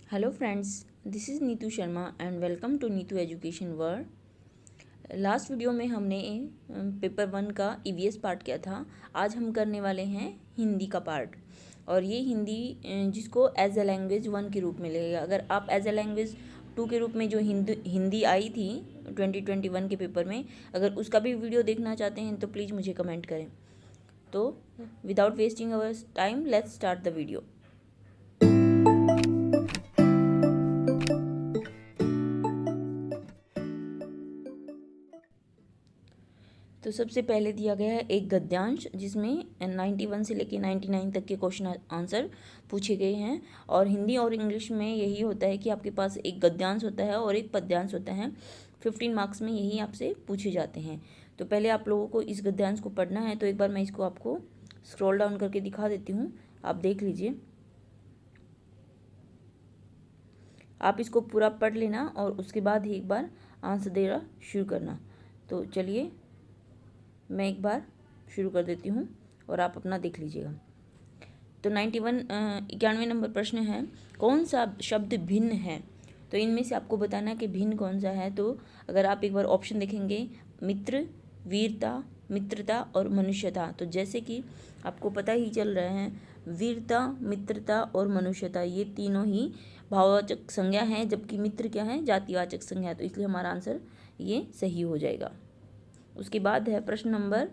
Hello friends, this is Neetu Sharma and welcome to Neetu Education World. Last video में हमने paper 1 का EVS part किया था। आज हम करने वाले हैं हिंदी का पार्ट। और ये हिंदी जिसको एज ए लैंग्वेज 1 के रूप में लगेगा। अगर आप एज ए लैंग्वेज 2 के रूप में जो हिंदी आई थी 2021 के पेपर में, अगर उसका भी वीडियो देखना चाहते हैं तो प्लीज़ मुझे कमेंट करें। तो without wasting our time let's start the video. तो सबसे पहले दिया गया है एक गद्यांश, जिसमें 91 से लेके 99 तक के क्वेश्चन आंसर पूछे गए हैं। और हिंदी और इंग्लिश में यही होता है कि आपके पास एक गद्यांश होता है और एक पद्यांश होता है। 15 मार्क्स में यही आपसे पूछे जाते हैं। तो पहले आप लोगों को इस गद्यांश को पढ़ना है। तो एक बार मैं इसको आपको स्क्रॉल डाउन करके दिखा देती हूँ, आप देख लीजिए। आप इसको पूरा पढ़ लेना और उसके बाद ही एक बार आंसर देना शुरू करना। तो चलिए मैं एक बार शुरू कर देती हूँ और आप अपना देख लीजिएगा। तो 91 नंबर प्रश्न है, कौन सा शब्द भिन्न है? तो इनमें से आपको बताना है कि भिन्न कौन सा है। तो अगर आप एक बार ऑप्शन देखेंगे, मित्र, वीरता, मित्रता और मनुष्यता। तो जैसे कि आपको पता ही चल रहा है, वीरता, मित्रता और मनुष्यता ये तीनों ही भाववाचक संज्ञा हैं, जबकि मित्र क्या है, जातिवाचक संज्ञा। तो इसलिए हमारा आंसर ये सही हो जाएगा। उसके बाद है प्रश्न नंबर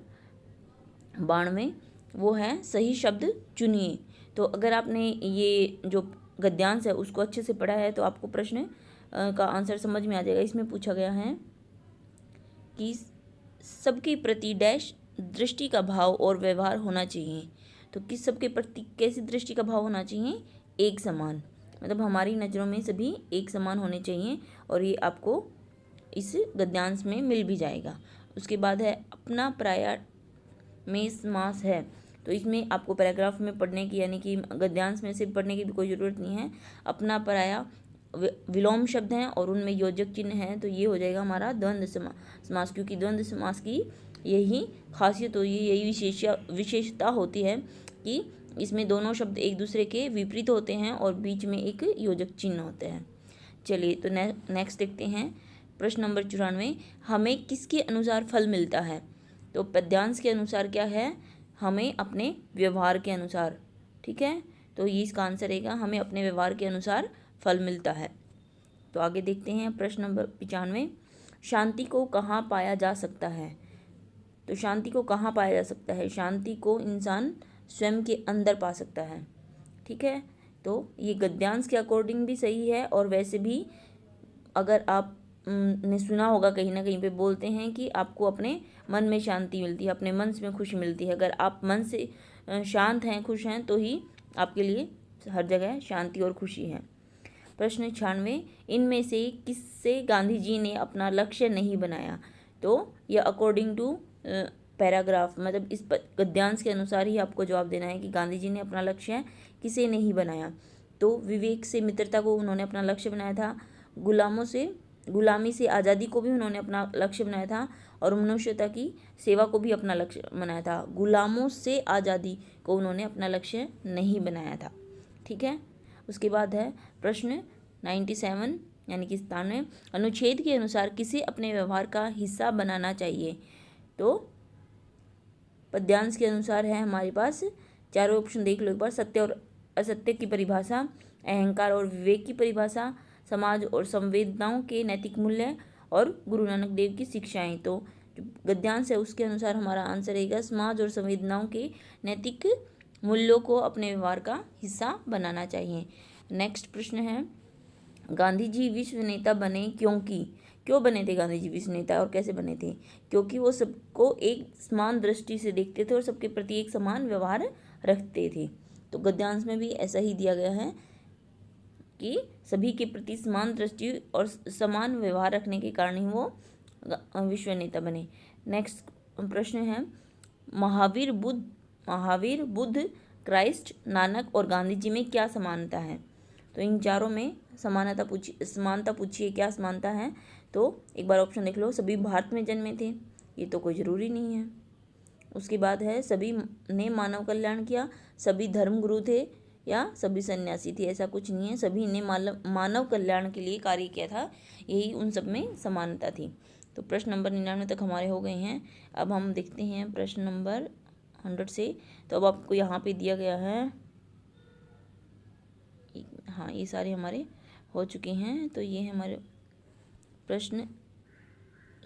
92, वो है सही शब्द चुनिए। तो अगर आपने ये जो गद्यांश है उसको अच्छे से पढ़ा है तो आपको प्रश्न का आंसर समझ में आ जाएगा। इसमें पूछा गया है कि सबके प्रति डैश दृष्टि का भाव और व्यवहार होना चाहिए। तो किस सबके प्रति कैसी दृष्टि का भाव होना चाहिए? एक समान, मतलब हमारी नज़रों में सभी एक समान होने चाहिए। और ये आपको इस गद्यांश में मिल भी जाएगा। उसके बाद है अपना पराया में समास है। तो इसमें आपको पैराग्राफ में पढ़ने की, यानी कि गद्यांश में से पढ़ने की भी कोई ज़रूरत नहीं है। अपना पराया विलोम शब्द हैं और उनमें योजक चिन्ह है। तो ये हो जाएगा हमारा द्वंद्व समास, क्योंकि द्वंद्व समास की यही खासियत होती है, यही विशेषता होती है कि इसमें दोनों शब्द एक दूसरे के विपरीत होते हैं और बीच में एक योजक चिन्ह होते हैं। चलिए तो नेक्स्ट देखते हैं प्रश्न नंबर 94, हमें किसके अनुसार फल मिलता है? तो पद्यांश के अनुसार क्या है? हमें अपने व्यवहार के अनुसार। ठीक है, तो ये इसका आंसर रहेगा, हमें अपने व्यवहार के अनुसार फल मिलता है। तो आगे देखते हैं प्रश्न नंबर 95, शांति को कहाँ पाया जा सकता है? तो शांति को कहाँ पाया जा सकता है? शांति को इंसान स्वयं के अंदर पा सकता है। ठीक है, तो ये गद्यांश के अकॉर्डिंग भी सही है। और वैसे भी अगर आप ने सुना होगा कहीं ना कहीं पे बोलते हैं कि आपको अपने मन में शांति मिलती है, अपने मन में खुशी मिलती है। अगर आप मन से शांत हैं, खुश हैं, तो ही आपके लिए हर जगह शांति और खुशी है। प्रश्न 96, इनमें से किससे गांधी जी ने अपना लक्ष्य नहीं बनाया? तो यह अकॉर्डिंग टू पैराग्राफ, मतलब इस गद्यांश के अनुसार ही आपको जवाब देना है कि गांधी जी ने अपना लक्ष्य किसे नहीं बनाया। तो विवेक से मित्रता को उन्होंने अपना लक्ष्य बनाया था, गुलामी से आज़ादी को भी उन्होंने अपना लक्ष्य बनाया था, और मनुष्यता की सेवा को भी अपना लक्ष्य बनाया था। गुलामों से आज़ादी को उन्होंने अपना लक्ष्य नहीं बनाया था। ठीक है, उसके बाद है प्रश्न 97 यानी कि 97, अनुच्छेद के अनुसार किसे अपने व्यवहार का हिस्सा बनाना चाहिए? तो पद्यांश के अनुसार है हमारे पास, चारों ऑप्शन देख लो एक बार, सत्य और असत्य की परिभाषा, अहंकार और विवेक की परिभाषा, समाज और संवेदनाओं के नैतिक मूल्य, और गुरु नानक देव की शिक्षाएं। तो जो गद्यांश है उसके अनुसार हमारा आंसर रहेगा समाज और संवेदनाओं के नैतिक मूल्यों को अपने व्यवहार का हिस्सा बनाना चाहिए। नेक्स्ट प्रश्न है, गांधी जी विश्व नेता बने क्यों बने थे गांधी जी विश्व नेता, और कैसे बने थे? क्योंकि वो सबको एक समान दृष्टि से देखते थे और सबके प्रति एक समान व्यवहार रखते थे। तो गद्यांश में भी ऐसा ही दिया गया है कि सभी के प्रति समान दृष्टि और समान व्यवहार रखने के कारण ही वो विश्व नेता बने। नेक्स्ट प्रश्न है, महावीर बुद्ध, क्राइस्ट, नानक और गांधी जी में क्या समानता है? तो इन चारों में समानता पूछिए क्या समानता है? तो एक बार ऑप्शन देख लो, सभी भारत में जन्मे थे, ये तो कोई ज़रूरी नहीं है। उसके बाद है सभी ने मानव कल्याण किया, सभी धर्म गुरु थे, या सभी सन्यासी थे, ऐसा कुछ नहीं है। सभी ने मानव कल्याण के लिए कार्य किया था, यही उन सब में समानता थी। तो प्रश्न नंबर 99 तक हमारे हो गए हैं। अब हम देखते हैं प्रश्न नंबर 100 से। तो अब आपको यहाँ पे दिया गया है, हाँ ये सारे हमारे हो चुके हैं। तो ये है हमारे प्रश्न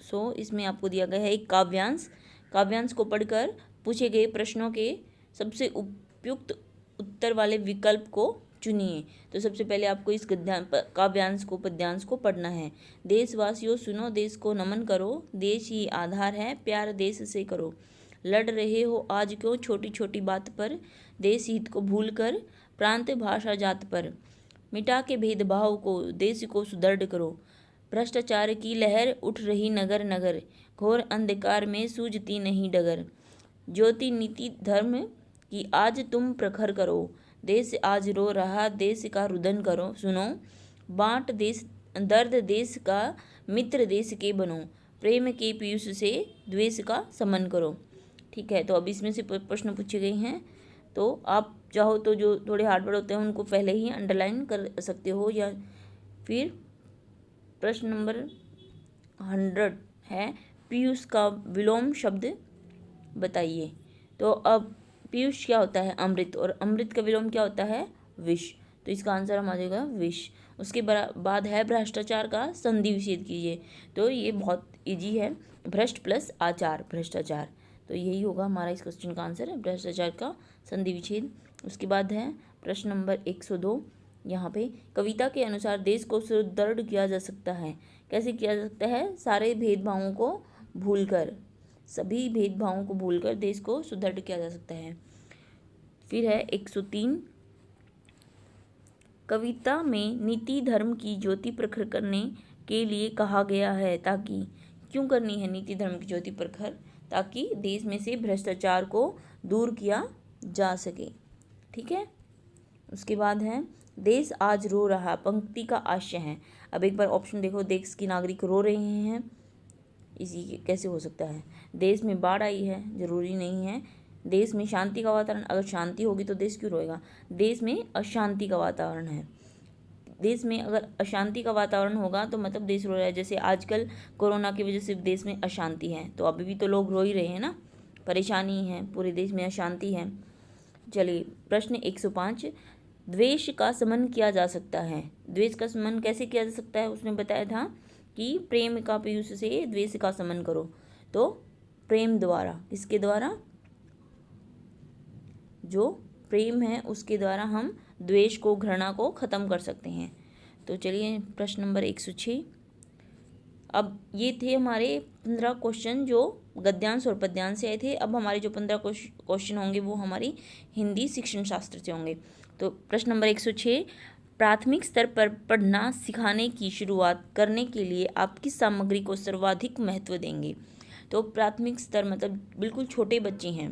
100। इसमें आपको दिया गया है एक काव्यांश। काव्यांश को पढ़कर पूछे गए प्रश्नों के सबसे उपयुक्त उत्तर वाले विकल्प को चुनिए। तो सबसे पहले आपको इस काव्यांश को पद्यांश को पढ़ना है। देशवासियों सुनो, देश को नमन करो, देश ही आधार है, प्यार देश से करो। लड़ रहे हो आज क्यों छोटी छोटी बात पर, देश हित को भूल कर प्रांत भाषा जात पर। मिटा के भेदभाव को देश को सुदृढ़ करो। भ्रष्टाचार की लहर उठ रही नगर नगर, घोर अंधकार में सूझती नहीं डगर। ज्योति नीति धर्म की आज तुम प्रखर करो, देश आज रो रहा देश का रुदन करो सुनो। बांट देश दर्द देश का, मित्र देश के बनो, प्रेम के पीयूष से द्वेष का समन करो। ठीक है, तो अब इसमें से प्रश्न पूछे गए हैं। तो आप चाहो तो जो थोड़े हार्ड वर्ड होते हैं उनको पहले ही अंडरलाइन कर सकते हो, या फिर प्रश्न नंबर 100 है, पीयूष का विलोम शब्द बताइए। तो अब पीयूष क्या होता है? अमृत, और अमृत का विलोम क्या होता है? विष। तो इसका आंसर आ जाएगा विष। उसके बाद है भ्रष्टाचार का संधि विच्छेद कीजिए। तो ये बहुत इजी है, भ्रष्ट प्लस आचार, भ्रष्टाचार। तो यही होगा हमारा इस क्वेश्चन का आंसर, भ्रष्टाचार का संधि विच्छेद। उसके बाद है प्रश्न नंबर 102। यहाँ पे कविता के अनुसार देश को सुदृढ़ किया जा सकता है। कैसे किया जा सकता है? सारे भेदभावों को भूलकर, सभी भेदभावों को भूलकर देश को सुदृढ़ किया जा सकता है। फिर है 103। कविता में नीति धर्म की ज्योति प्रखर करने के लिए कहा गया है, ताकि, क्यों करनी है नीति धर्म की ज्योति प्रखर? ताकि देश में से भ्रष्टाचार को दूर किया जा सके। ठीक है। उसके बाद है देश आज रो रहा, पंक्ति का आशय है। अब एक बार ऑप्शन देखो, देश के नागरिक रो रहे हैं, इसी कैसे हो सकता है? देश में बाढ़ आई है, जरूरी नहीं है। देश में शांति का वातावरण, अगर शांति होगी तो देश क्यों रोएगा? देश में अशांति का वातावरण है। देश में अगर अशांति का वातावरण होगा तो मतलब देश रो रहा है। जैसे आजकल कोरोना की वजह से देश में अशांति है, तो अभी भी तो लोग रो ही रहे हैं ना, परेशानी है, पूरे देश में अशांति है। चलिए प्रश्न 105। द्वेष का समन किया जा सकता है। द्वेष का समन कैसे किया जा सकता है? उसने बताया था कि प्रेम का पीयूष से द्वेष का समन करो। तो प्रेम द्वारा, किसके द्वारा? जो प्रेम है उसके द्वारा हम द्वेष को, घृणा को खत्म कर सकते हैं। तो चलिए प्रश्न नंबर 106। अब ये थे हमारे 15 क्वेश्चन जो गद्यांश और पद्यांश से आए थे। अब हमारे जो 15 क्वेश्चन होंगे वो हमारी हिंदी शिक्षण शास्त्र से होंगे। तो प्रश्न नंबर 106। प्राथमिक स्तर पर पढ़ना सिखाने की शुरुआत करने के लिए आप किस सामग्री को सर्वाधिक महत्व देंगे? तो प्राथमिक स्तर मतलब बिल्कुल छोटे बच्चे हैं,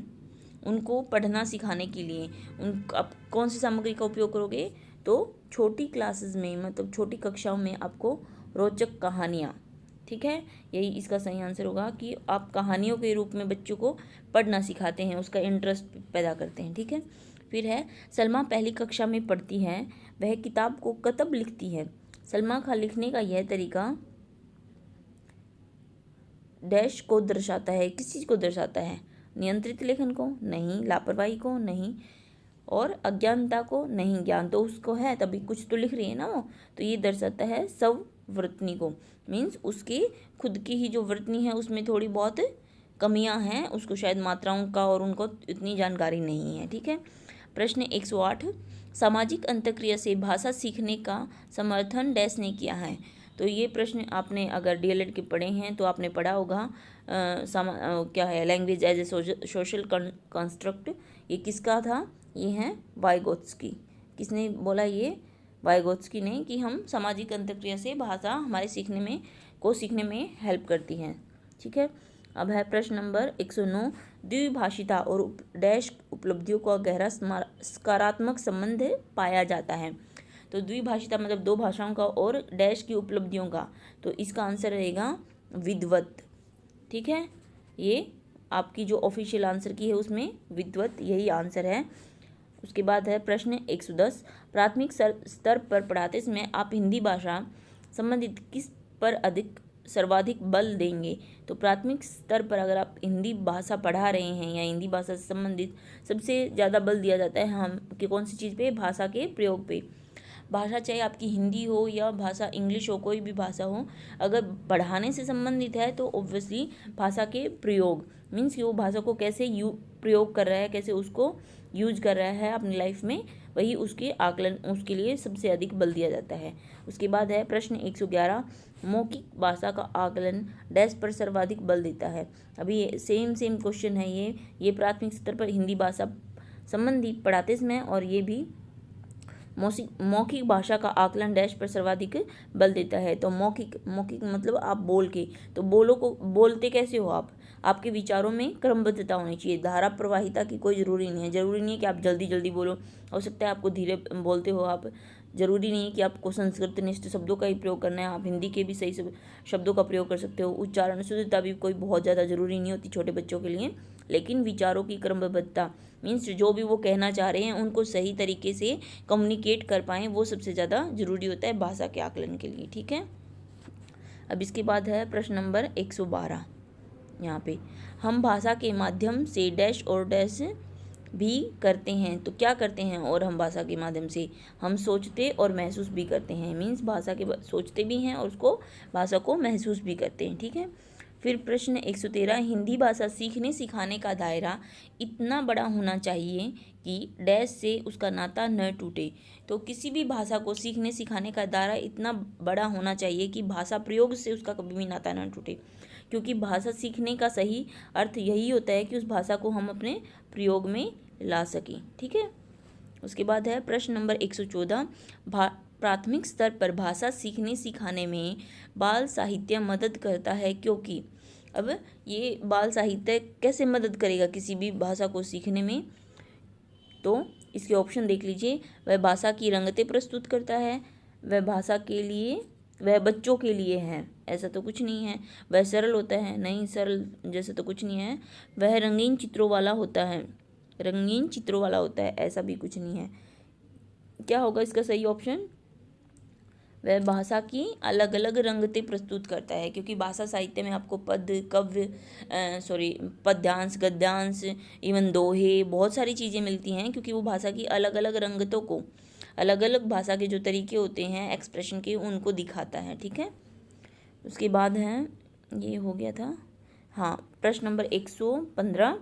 उनको पढ़ना सिखाने के लिए आप कौन सी सामग्री का उपयोग करोगे? तो छोटी क्लासेस में, मतलब छोटी कक्षाओं में आपको रोचक कहानियाँ, ठीक है, यही इसका सही आंसर होगा कि आप कहानियों के रूप में बच्चों को पढ़ना सिखाते हैं, उसका इंटरेस्ट पैदा करते हैं। ठीक है। फिर है सलमा पहली कक्षा में पढ़ती है, वह किताब को कतब लिखती है। सलमा का लिखने का यह तरीका डैश को दर्शाता है। किस चीज़ को दर्शाता है? नियंत्रित लेखन को नहीं, लापरवाही को नहीं, और अज्ञानता को नहीं। ज्ञान तो उसको है, तभी कुछ तो लिख रही है ना वो। तो ये दर्शाता है स्ववृत्तनी को, मीन्स उसकी खुद की ही जो वृत्तनी है उसमें थोड़ी बहुत कमियां हैं, उसको शायद मात्राओं का और उनको इतनी जानकारी नहीं है। ठीक है। प्रश्न 108। सामाजिक अंतःक्रिया से भाषा सीखने का समर्थन डैश ने किया है। तो ये प्रश्न आपने अगर डीएलएड के पढ़े हैं तो आपने पढ़ा होगा। क्या है? Language as a social construct. ये किसका था? ये है वाइगोत्स्की। किसने बोला ये? वाइगोत्स्की ने, कि हम सामाजिक अंतःक्रिया से भाषा हमारे सीखने में हेल्प करती है। ठीक है। अब है प्रश्न नंबर 109। द्विभाषिता और डैश उपलब्धियों का गहरा सकारात्मक संबंध पाया जाता है। तो द्विभाषिता मतलब दो भाषाओं का, और डैश की उपलब्धियों का, तो इसका आंसर रहेगा विद्वत। ठीक है। ये आपकी जो ऑफिशियल आंसर की है उसमें विद्वत यही आंसर है। उसके बाद है प्रश्न 110, प्राथमिक स्तर पर पढ़ाते समय आप हिंदी भाषा संबंधित किस पर सर्वाधिक बल देंगे। तो प्राथमिक स्तर पर अगर आप हिंदी भाषा पढ़ा रहे हैं या हिंदी भाषा से संबंधित सबसे ज़्यादा बल दिया जाता है हम कि कौन सी चीज़ पे, भाषा के प्रयोग पे। भाषा चाहे आपकी हिंदी हो या भाषा इंग्लिश हो, कोई भी भाषा हो, अगर पढ़ाने से संबंधित है तो ऑब्वियसली भाषा के प्रयोग मीन्स कि वो भाषा को कैसे प्रयोग कर रहा है, कैसे उसको यूज कर रहा है अपनी लाइफ में, वही उसके आकलन, उसके लिए सबसे अधिक बल दिया जाता है। उसके बाद है प्रश्न 111, मौखिक भाषा का आकलन डैश पर सर्वाधिक बल देता है। अभी ये सेम क्वेश्चन है, ये प्राथमिक स्तर पर हिंदी भाषा संबंधी पढ़ाते समय, और ये भी मौखिक भाषा का आकलन डैश पर सर्वाधिक बल देता है। तो मौखिक मतलब आप बोल के, तो बोलते कैसे हो आप, आपके विचारों में क्रमबद्धता होनी चाहिए। धारा प्रवाहिता की कोई ज़रूरी नहीं है, ज़रूरी नहीं है कि आप जल्दी जल्दी बोलो, हो सकता है आपको धीरे बोलते हो आप, ज़रूरी नहीं है कि आपको संस्कृत निष्ठ शब्दों का ही प्रयोग करना है, आप हिंदी के भी सही शब्दों का प्रयोग कर सकते हो। उच्चारण शुद्धता भी कोई बहुत ज़्यादा ज़रूरी नहीं होती छोटे बच्चों के लिए, लेकिन विचारों की क्रमबद्धता मीन्स जो भी वो कहना चाह रहे हैं उनको सही तरीके से कम्युनिकेट कर पाएँ, वो सबसे ज़्यादा ज़रूरी होता है भाषा के आकलन के लिए। ठीक है, अब इसके बाद है प्रश्न नंबर 112। यहाँ पे हम भाषा के माध्यम से डैश और डैश भी करते हैं। तो क्या करते हैं, और हम भाषा के माध्यम से हम सोचते और महसूस भी करते हैं, मीन्स भाषा के सोचते भी हैं और उसको भाषा को महसूस भी करते हैं। ठीक है, फिर प्रश्न 113, हिंदी भाषा सीखने सिखाने का दायरा इतना बड़ा होना चाहिए कि डैश से उसका नाता न टूटे। तो किसी भी भाषा को सीखने सिखाने का दायरा इतना बड़ा होना चाहिए कि भाषा प्रयोग से उसका कभी भी नाता न टूटे, क्योंकि भाषा सीखने का सही अर्थ यही होता है कि उस भाषा को हम अपने प्रयोग में ला सकें। ठीक है, उसके बाद है प्रश्न नंबर 114, प्राथमिक स्तर पर भाषा सीखने सिखाने में बाल साहित्य मदद करता है क्योंकि। अब ये बाल साहित्य कैसे मदद करेगा किसी भी भाषा को सीखने में, तो इसके ऑप्शन देख लीजिए। वह भाषा की रंगतें प्रस्तुत करता है, वह भाषा के लिए, वह बच्चों के लिए है, ऐसा तो कुछ नहीं है। वह सरल होता है, नहीं सरल जैसा तो कुछ नहीं है। वह रंगीन चित्रों वाला होता है, रंगीन चित्रों वाला होता है, ऐसा भी कुछ नहीं है। क्या होगा इसका सही ऑप्शन, वह भाषा की अलग अलग रंगतें प्रस्तुत करता है, क्योंकि भाषा साहित्य में आपको पद, कव्य, पद्यांश, गद्यांश, इवन दोहे, बहुत सारी चीज़ें मिलती हैं, क्योंकि वो भाषा की अलग अलग रंगतों को, अलग अलग भाषा के जो तरीके होते हैं एक्सप्रेशन के, उनको दिखाता है। ठीक है, उसके बाद है, ये हो गया था। हाँ, प्रश्न नंबर 115,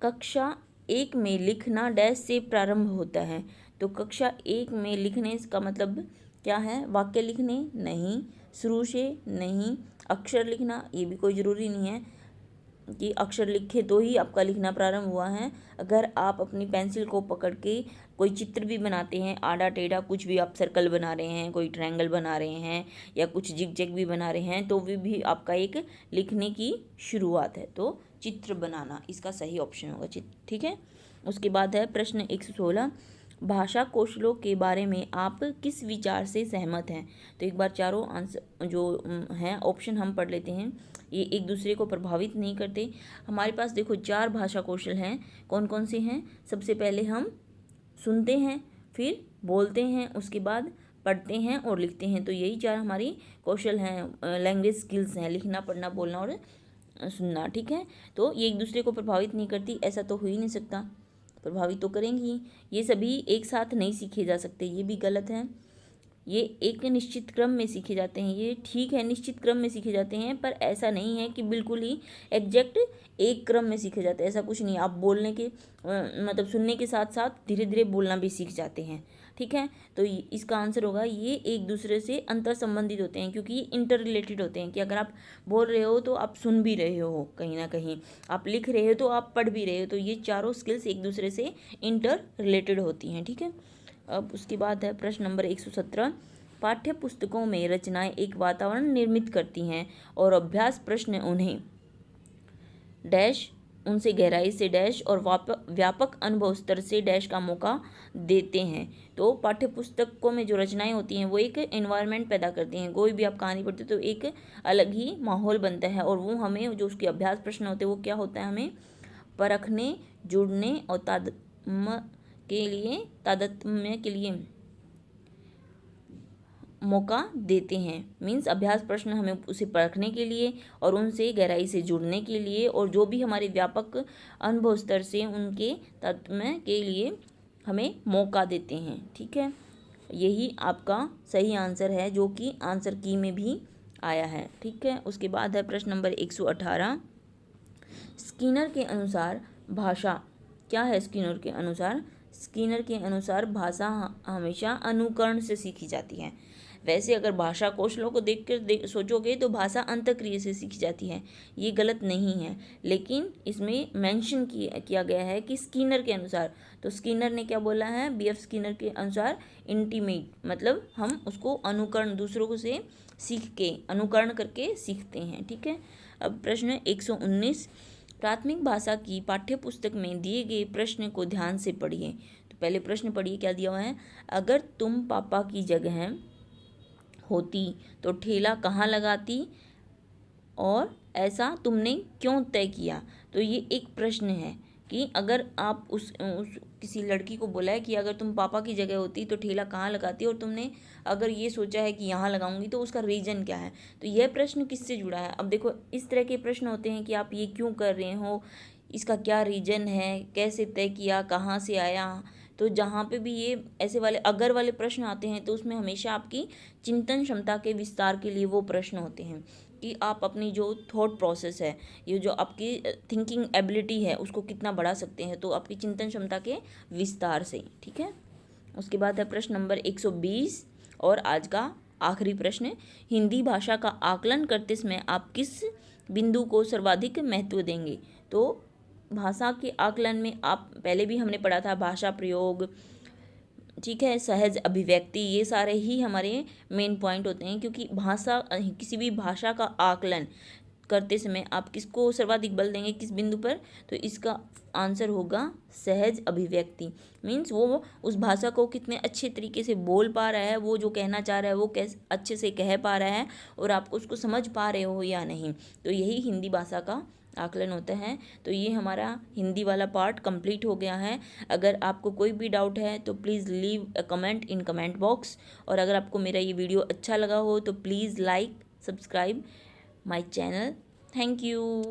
कक्षा 1 में लिखना डैश से प्रारंभ होता है। तो कक्षा 1 में लिखने का मतलब क्या है, वाक्य लिखने नहीं, शुरू से नहीं, अक्षर लिखना, ये भी कोई ज़रूरी नहीं है कि अक्षर लिखे तो ही आपका लिखना प्रारंभ हुआ है। अगर आप अपनी पेंसिल को पकड़ के कोई चित्र भी बनाते हैं, आड़ा टेढ़ा कुछ भी, आप सर्कल बना रहे हैं, कोई ट्रायंगल बना रहे हैं, या कुछ जिग जैग भी बना रहे हैं, तो वे भी आपका एक लिखने की शुरुआत है। तो चित्र बनाना इसका सही ऑप्शन होगा, चित्र। ठीक है, उसके बाद है प्रश्न 116, भाषा कौशलों के बारे में आप किस विचार से सहमत हैं। तो एक बार चारों आंसर जो हैं ऑप्शन हम पढ़ लेते हैं, ये एक दूसरे को प्रभावित नहीं करते। हमारे पास देखो 4 भाषा कौशल हैं, कौन कौन से हैं। सबसे पहले हम सुनते हैं, फिर बोलते हैं, उसके बाद पढ़ते हैं और लिखते हैं। तो यही 4 हमारी कौशल हैं, लैंग्वेज स्किल्स हैं, लिखना, पढ़ना, बोलना और सुनना। ठीक है, तो ये एक दूसरे को प्रभावित नहीं करती, ऐसा तो हो ही नहीं सकता, प्रभावित तो करेंगी। ये सभी एक साथ नहीं सीखे जा सकते, ये भी गलत है। ये एक निश्चित क्रम में सीखे जाते हैं, ये ठीक है, निश्चित क्रम में सीखे जाते हैं, पर ऐसा नहीं है कि बिल्कुल ही एग्जैक्ट एक क्रम में सीखे जाते हैं, ऐसा कुछ नहीं। आप बोलने के मतलब सुनने के साथ साथ धीरे धीरे बोलना भी सीख जाते हैं। ठीक है, तो इसका आंसर होगा, ये एक दूसरे से अंतर संबंधित होते हैं, क्योंकि ये इंटर रिलेटेड होते हैं कि अगर आप बोल रहे हो तो आप सुन भी रहे हो, कहीं ना कहीं आप लिख रहे हो तो आप पढ़ भी रहे हो, तो ये चारों स्किल्स एक दूसरे से इंटर रिलेटेड होती हैं। ठीक है, अब उसके बाद है प्रश्न नंबर 117, पाठ्य पुस्तकों में रचनाएं एक वातावरण निर्मित करती हैं और अभ्यास प्रश्न उन्हें डैश उनसे गहराई से डैश और व्यापक अनुभव स्तर से डैश का मौका देते हैं। तो पाठ्य पुस्तकों में जो रचनाएं होती हैं वो एक एनवायरनमेंट पैदा करती हैं। कोई भी आप कहानी पढ़ते हो तो एक अलग ही माहौल बनता है, और वो हमें जो उसके अभ्यास प्रश्न होते हैं वो क्या होता है, हमें परखने, जुड़ने और तादात्म्य के लिए मौका देते हैं। मीन्स अभ्यास प्रश्न हमें उसे परखने के लिए और उनसे गहराई से जुड़ने के लिए और जो भी हमारे व्यापक अनुभव स्तर से उनके तादात्म्य के लिए हमें मौका देते हैं। ठीक है, यही आपका सही आंसर है जो कि आंसर की में भी आया है। ठीक है, उसके बाद है प्रश्न नंबर 118। स्किनर के अनुसार भाषा क्या है? स्किनर के अनुसार भाषा हमेशा अनुकरण से सीखी जाती है। वैसे अगर भाषा कौशलों को देखकर सोचोगे तो भाषा अंतःक्रिया से सीखी जाती है, ये गलत नहीं है, लेकिन इसमें मेंशन किया गया है कि स्किनर के अनुसार। तो स्किनर ने क्या बोला है? बीएफ स्किनर के अनुसार इंटीमेट, मतलब हम उसको अनुकरण, दूसरों से सीख के, अनुकरण करके सीखते हैं। ठीक है, अब प्रश्न 119। प्राथमिक भाषा की पाठ्य पुस्तक में दिए गए प्रश्न को ध्यान से पढ़िए। तो पहले प्रश्न पढ़िए, क्या दिया हुआ है? अगर तुम पापा की जगह होती तो ठेला कहाँ लगाती और ऐसा तुमने क्यों तय किया? तो ये एक प्रश्न है कि अगर आप उस किसी लड़की को बोला है कि अगर तुम पापा की जगह होती तो ठेला कहाँ लगाती, और तुमने अगर ये सोचा है कि यहाँ लगाऊंगी, तो उसका रीज़न क्या है? तो यह प्रश्न किससे जुड़ा है? अब देखो, इस तरह के प्रश्न होते हैं कि आप ये क्यों कर रहे हो, इसका क्या रीज़न है, कैसे तय किया, कहाँ से आया। तो जहाँ पे भी ये ऐसे वाले अगर वाले प्रश्न आते हैं तो उसमें हमेशा आपकी चिंतन क्षमता के विस्तार के लिए वो प्रश्न होते हैं कि आप अपनी जो थॉट प्रोसेस है, ये जो आपकी थिंकिंग एबिलिटी है, उसको कितना बढ़ा सकते हैं, तो आपकी चिंतन क्षमता के विस्तार से। ठीक है, उसके बाद है प्रश्न नंबर 120 और आज का आखिरी प्रश्न। हिंदी भाषा का आकलन करते समय आप किस बिंदु को सर्वाधिक महत्व देंगे? तो भाषा के आकलन में आप पहले भी हमने पढ़ा था, भाषा प्रयोग, ठीक है, सहज अभिव्यक्ति, ये सारे ही हमारे मेन पॉइंट होते हैं। क्योंकि भाषा, किसी भी भाषा का आकलन करते समय आप किसको सर्वाधिक बल देंगे, किस बिंदु पर? तो इसका आंसर होगा सहज अभिव्यक्ति। मीन्स वो उस भाषा को कितने अच्छे तरीके से बोल पा रहा है, वो जो कहना चाह रहा है वो कैसे अच्छे से कह पा रहा है, और आप उसको समझ पा रहे हो या नहीं। तो यही हिंदी भाषा का आकलन होता है। तो ये हमारा हिंदी वाला पार्ट कंप्लीट हो गया है। अगर आपको कोई भी डाउट है तो please leave a comment in comment box, और अगर आपको मेरा ये वीडियो अच्छा लगा हो तो please like, subscribe my channel. Thank you.